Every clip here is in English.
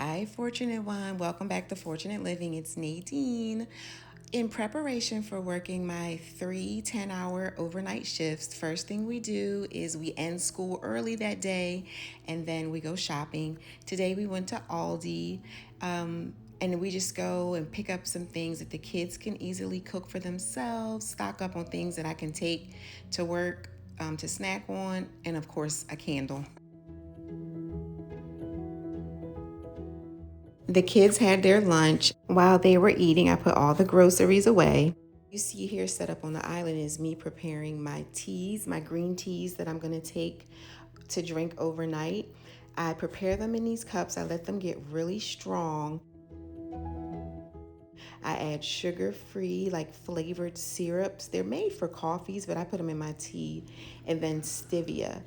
Hi, Fortunate One. Welcome back to Fortunate Living. It's Nadine. In preparation for working my 3 10-hour overnight shifts, first thing we do is we end school early that day and then we go shopping. Today we went to Aldi and we just go and pick up some things that the kids can easily cook for themselves, stock up on things that I can take to work to snack on, and of course, a candle. The kids had their lunch. While they were eating, I put all the groceries away. You see here set up on the island is me preparing my teas, my green teas that I'm going to take to drink overnight. I prepare them in these cups. I let them get really strong. I add sugar-free, like flavored syrups. They're made for coffees, but I put them in my tea. And then stevia.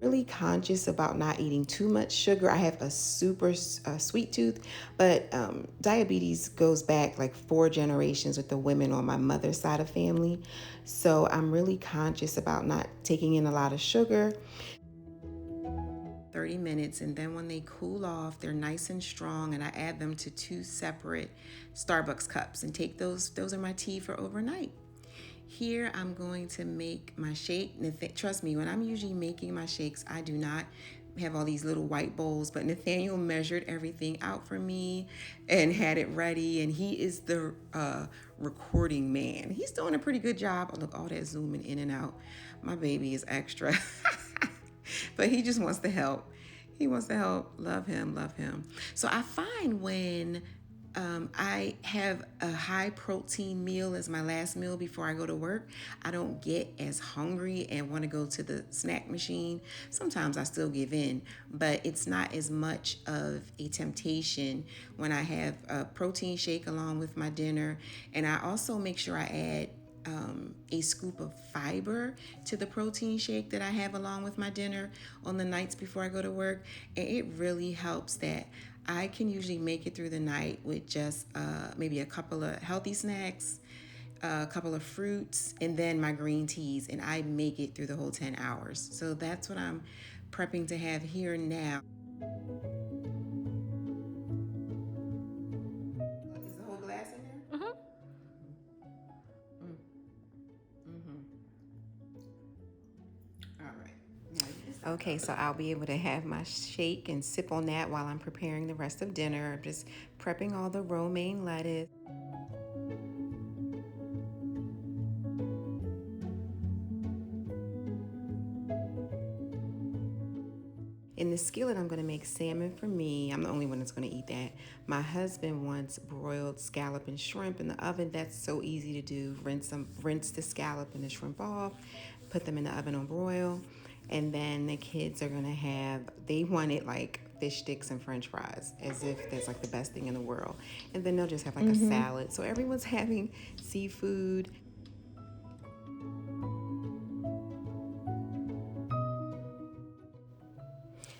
Really conscious about not eating too much sugar. I have a super sweet tooth, but diabetes goes back like 4 generations with the women on my mother's side of family. So I'm really conscious about not taking in a lot of sugar. 30 minutes, and then when they cool off, they're nice and strong, and I add them to 2 separate Starbucks cups and take those are my tea for overnight. Here I'm going to make my shake. Trust me, when I'm usually making my shakes, I do not have all these little white bowls, but Nathaniel measured everything out for me and had it ready, and he is the recording man. He's doing a pretty good job. Oh, look, all that zooming in and out. My baby is extra. But he just wants to help. He wants to help. Love him, love him. So I find when I have a high protein meal as my last meal before I go to work, I don't get as hungry and want to go to the snack machine. Sometimes I still give in, but it's not as much of a temptation when I have a protein shake along with my dinner. And I also make sure I add a scoop of fiber to the protein shake that I have along with my dinner on the nights before I go to work. And it really helps that I can usually make it through the night with just maybe a couple of healthy snacks, a couple of fruits, and then my green teas, and I make it through the whole 10 hours. So that's what I'm prepping to have here now. Is the whole glass in there? Hmm. All right. Okay, so I'll be able to have my shake and sip on that while I'm preparing the rest of dinner. I'm just prepping all the romaine lettuce. In the skillet, I'm going to make salmon for me. I'm the only one that's going to eat that. My husband wants broiled scallop and shrimp in the oven. That's so easy to do. Rinse the scallop and the shrimp off, put them in the oven on broil, and then the kids are going to have, they want it like fish sticks and french fries, as if that's like the best thing in the world. And then they'll just have like a salad. So everyone's having seafood.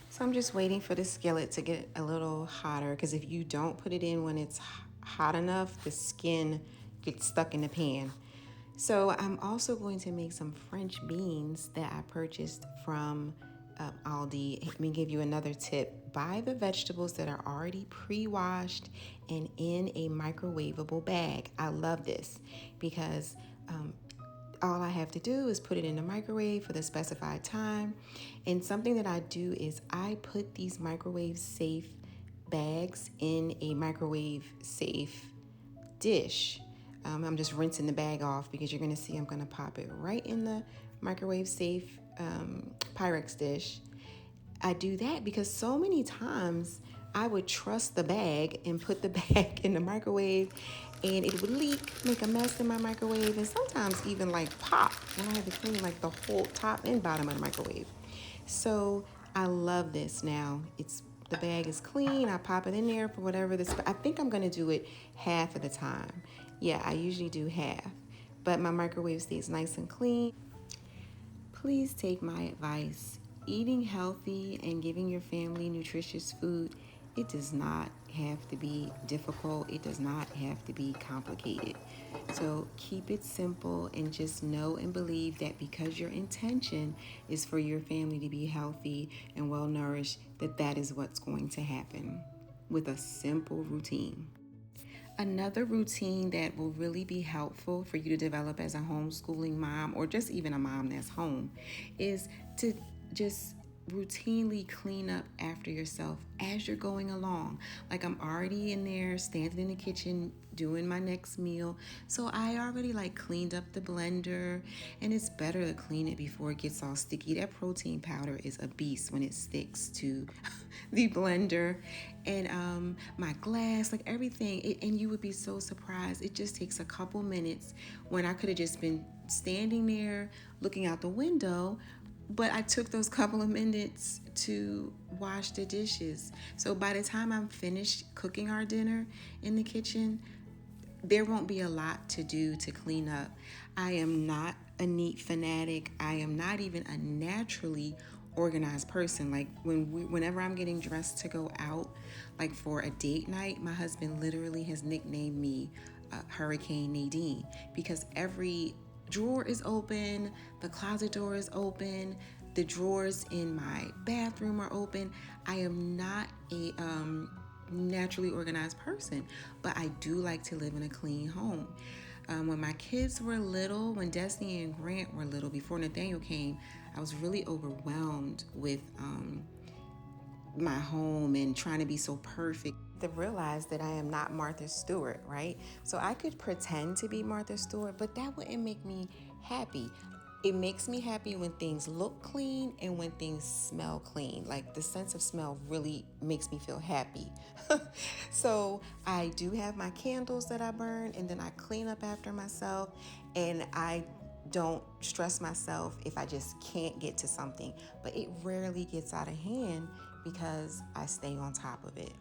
So I'm just waiting for the skillet to get a little hotter, because if you don't put it in when it's hot enough, the skin gets stuck in the pan. So I'm also going to make some French beans that I purchased from Aldi. Let me give you another tip. Buy the vegetables that are already pre-washed and in a microwavable bag. I love this because all I have to do is put it in the microwave for the specified time. And something that I do is I put these microwave safe bags in a microwave safe dish. I'm just rinsing the bag off because you're going to see I'm going to pop it right in the microwave safe Pyrex dish. I do that because so many times I would trust the bag and put the bag in the microwave, and it would leak, make a mess in my microwave, and sometimes even like pop when I had to clean like the whole top and bottom of the microwave. So I love this now. The bag is clean. I pop it in there for whatever this. I think I'm gonna do it half of the time. Yeah, I usually do half, but my microwave stays nice and clean. Please take my advice. Eating healthy and giving your family nutritious food It does not have to be difficult. It does not have to be complicated. So keep it simple and just know and believe that because your intention is for your family to be healthy and well nourished, that is what's going to happen with a simple routine. Another routine that will really be helpful for you to develop as a homeschooling mom or just even a mom that's home is to just routinely clean up after yourself as you're going along. Like I'm already in there standing in the kitchen doing my next meal, so I already like cleaned up the blender, and it's better to clean it before it gets all sticky. That protein powder is a beast when it sticks to the blender, and my glass, like everything, and you would be so surprised. It just takes a couple minutes when I could have just been standing there looking out the window, but I took those couple of minutes to wash the dishes. So by the time I'm finished cooking our dinner in the kitchen, there won't be a lot to do to clean up. I am not a neat fanatic. I am not even a naturally organized person. Like whenever I'm getting dressed to go out, like for a date night, my husband literally has nicknamed me Hurricane Nadine, because every drawer is open, the closet door is open, the drawers in my bathroom are open. I am not a naturally organized person, but I do like to live in a clean home. When my kids were little, when Destiny and Grant were little, before Nathaniel came, I was really overwhelmed with my home and trying to be so perfect. To realize that I am not Martha Stewart, right? So I could pretend to be Martha Stewart, but that wouldn't make me happy. It makes me happy when things look clean and when things smell clean. Like the sense of smell really makes me feel happy. So I do have my candles that I burn, and then I clean up after myself, and I don't stress myself if I just can't get to something, but it rarely gets out of hand because I stay on top of it.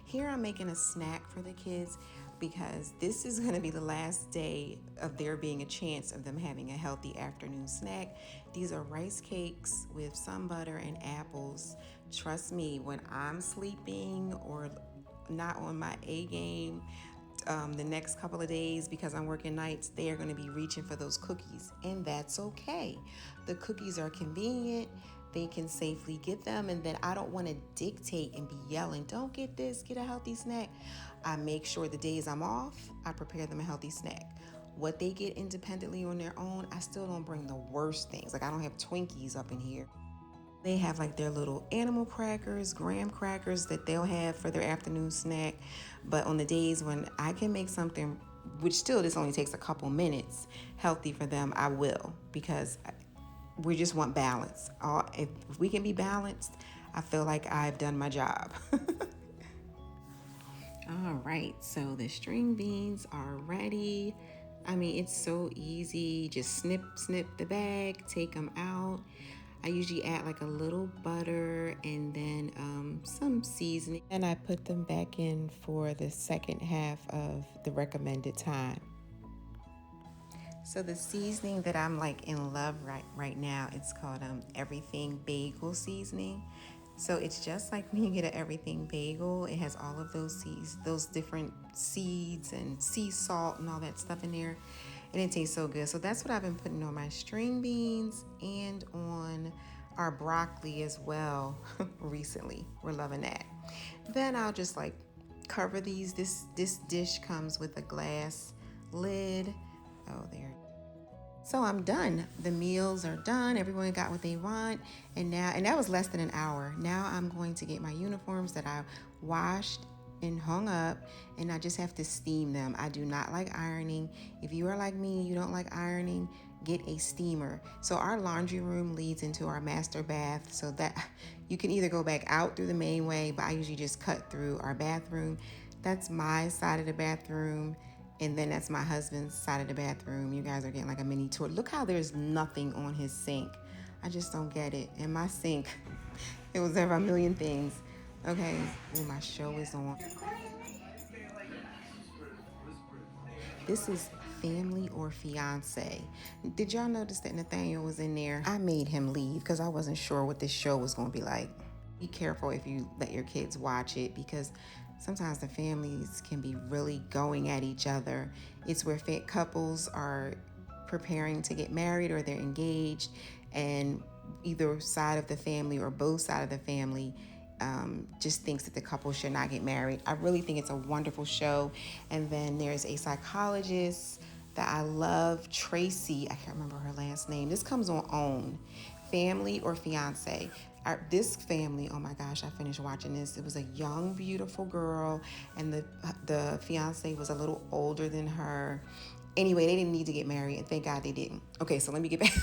Here I'm making a snack for the kids because this is going to be the last day of there being a chance of them having a healthy afternoon snack. These are rice cakes with some butter and apples. Trust me, when I'm sleeping or not on my A game, the next couple of days, because I'm working nights, they are going to be reaching for those cookies, and that's okay. The cookies are convenient. They can safely get them, and then I don't want to dictate and be yelling, don't get this, get a healthy snack. I make sure the days I'm off, I prepare them a healthy snack. What they get independently on their own, I still don't bring the worst things. Like I don't have Twinkies up in here. They have like their little animal crackers, graham crackers that they'll have for their afternoon snack. But on the days when I can make something, which still this only takes a couple minutes, healthy for them, I will, because we just want balance. If we can be balanced, I feel like I've done my job. All right, so the string beans are ready. I mean, it's so easy. Just snip the bag, take them out. I usually add like a little butter and then some seasoning. And I put them back in for the second half of the recommended time. So the seasoning that I'm like in love right now, it's called Everything Bagel Seasoning. So it's just like when you get an everything bagel, it has all of those seeds, those different seeds and sea salt and all that stuff in there. And it tastes so good. So that's what I've been putting on my string beans and on our broccoli as well recently. We're loving that. Then I'll just like cover these. This dish comes with a glass lid. Oh, there. So I'm done. The meals are done. Everyone got what they want. And that was less than an hour. Now I'm going to get my uniforms that I washed and hung up, and I just have to steam them. I do not like ironing. If you are like me, you don't like ironing, get a steamer. So our laundry room leads into our master bath, so that you can either go back out through the main way, but I usually just cut through our bathroom. That's my side of the bathroom. And then that's my husband's side of the bathroom. You guys are getting like a mini tour. Look how there's nothing on his sink. I just don't get it. And my sink, it was ever a million things. Okay, well, my show is on. This is Family or Fiance. Did y'all notice that Nathaniel was in there? I made him leave because I wasn't sure what this show was going to be like. Be careful if you let your kids watch it, because sometimes the families can be really going at each other. It's where couples are preparing to get married or they're engaged, and either side of the family or both sides of the family just thinks that the couple should not get married. I really think it's a wonderful show. And then there's a psychologist that I love, Tracy. I can't remember her last name. This comes on OWN, Family or Fiance. This family, oh my gosh, I finished watching this. It was a young, beautiful girl, and the fiance was a little older than her. Anyway, they didn't need to get married, and thank God they didn't. Okay, so let me get back.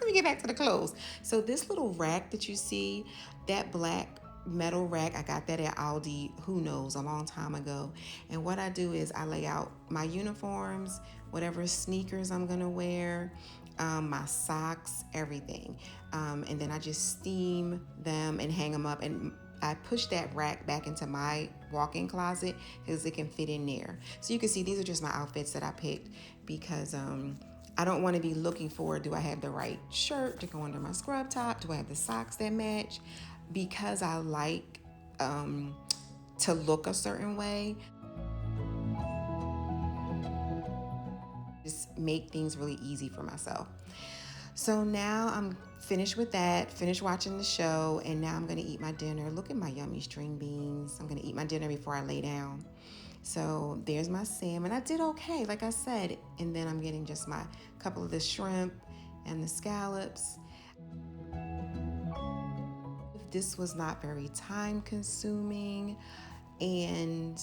Let me get back to the clothes. So this little rack that you see, that black metal rack, I got that at Aldi, who knows, a long time ago. And what I do is I lay out my uniforms, whatever sneakers I'm gonna wear, my socks, everything. And then I just steam them and hang them up. And I push that rack back into my walk-in closet because it can fit in there. So you can see these are just my outfits that I picked because I don't want to be looking for, do I have the right shirt to go under my scrub top? Do I have the socks that match? Because I like to look a certain way. Just make things really easy for myself. So now I'm finished with that, finished watching the show, and now I'm gonna eat my dinner. Look at my yummy string beans. I'm gonna eat my dinner before I lay down. So there's my salmon. I did okay, like I said. And then I'm getting just my couple of the shrimp and the scallops. This was not very time consuming, and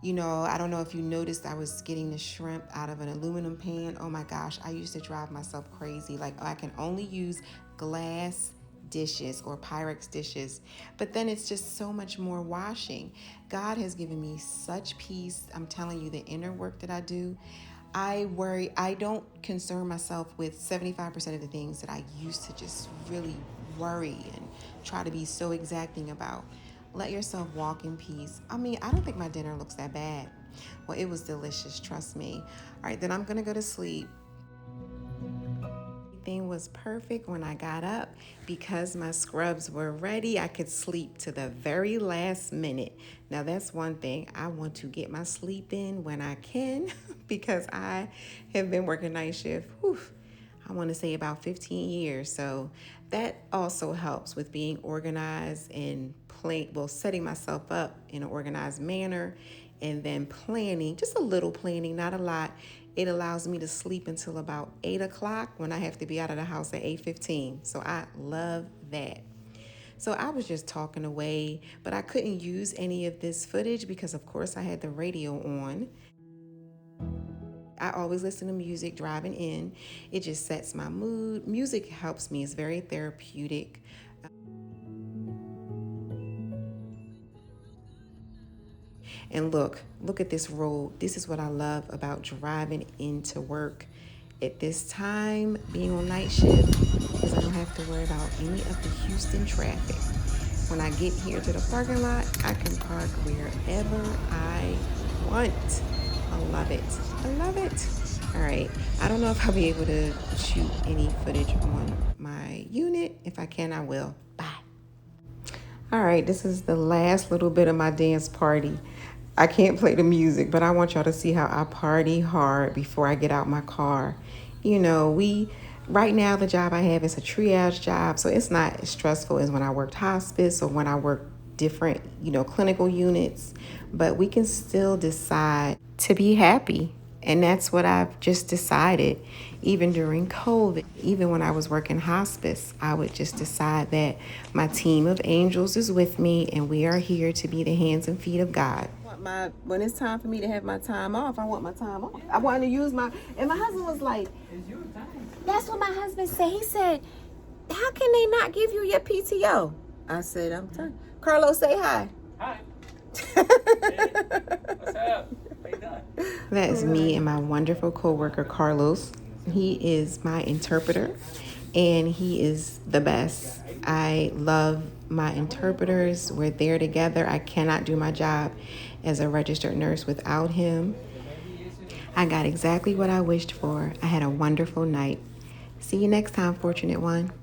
I don't know if you noticed, I was getting the shrimp out of an aluminum pan. Oh my gosh, I used to drive myself crazy. Like, I can only use glass dishes or Pyrex dishes, but then it's just so much more washing. God has given me such peace. I'm telling you, the inner work that I do, I don't concern myself with 75% of the things that I used to just really worry and try to be so exacting about. Let yourself walk in peace. I mean, I don't think my dinner looks that bad. Well, it was delicious, trust me. All right, then I'm gonna go to sleep. Everything was perfect when I got up. Because my scrubs were ready, I could sleep to the very last minute. Now that's one thing. I want to get my sleep in when I can because I have been working night shift. I want to say about 15 years. So that also helps with being organized and setting myself up in an organized manner, and then planning, just a little planning, not a lot. It allows me to sleep until about 8 o'clock when I have to be out of the house at 8:15. So I love that. So I was just talking away, but I couldn't use any of this footage because, of course, I had the radio on. I always listen to music driving in. It just sets my mood. Music helps me. It's very therapeutic. And look at this road. This is what I love about driving into work at this time, being on night shift, because I don't have to worry about any of the Houston traffic. When I get here to the parking lot, I can park wherever I want. I love it. I love it. All right. I don't know if I'll be able to shoot any footage on my unit. If I can, I will. Bye. All right. This is the last little bit of my dance party. I can't play the music, but I want y'all to see how I party hard before I get out my car. Right now the job I have is a triage job, so it's not as stressful as when I worked hospice or when I worked different, clinical units, but we can still decide to be happy. And that's what I've just decided. Even during COVID, even when I was working hospice, I would just decide that my team of angels is with me and we are here to be the hands and feet of God. When it's time for me to have my time off, I want my time off. I want to use and my husband was like, that's what my husband said. He said, how can they not give you your PTO? I said, I'm tired. Carlos, say hi. Hi. Hey, what's up? How you doing? That is me and my wonderful coworker, Carlos. He is my interpreter, and he is the best. I love my interpreters. We're there together. I cannot do my job as a registered nurse without him. I got exactly what I wished for. I had a wonderful night. See you next time, Fortunate One.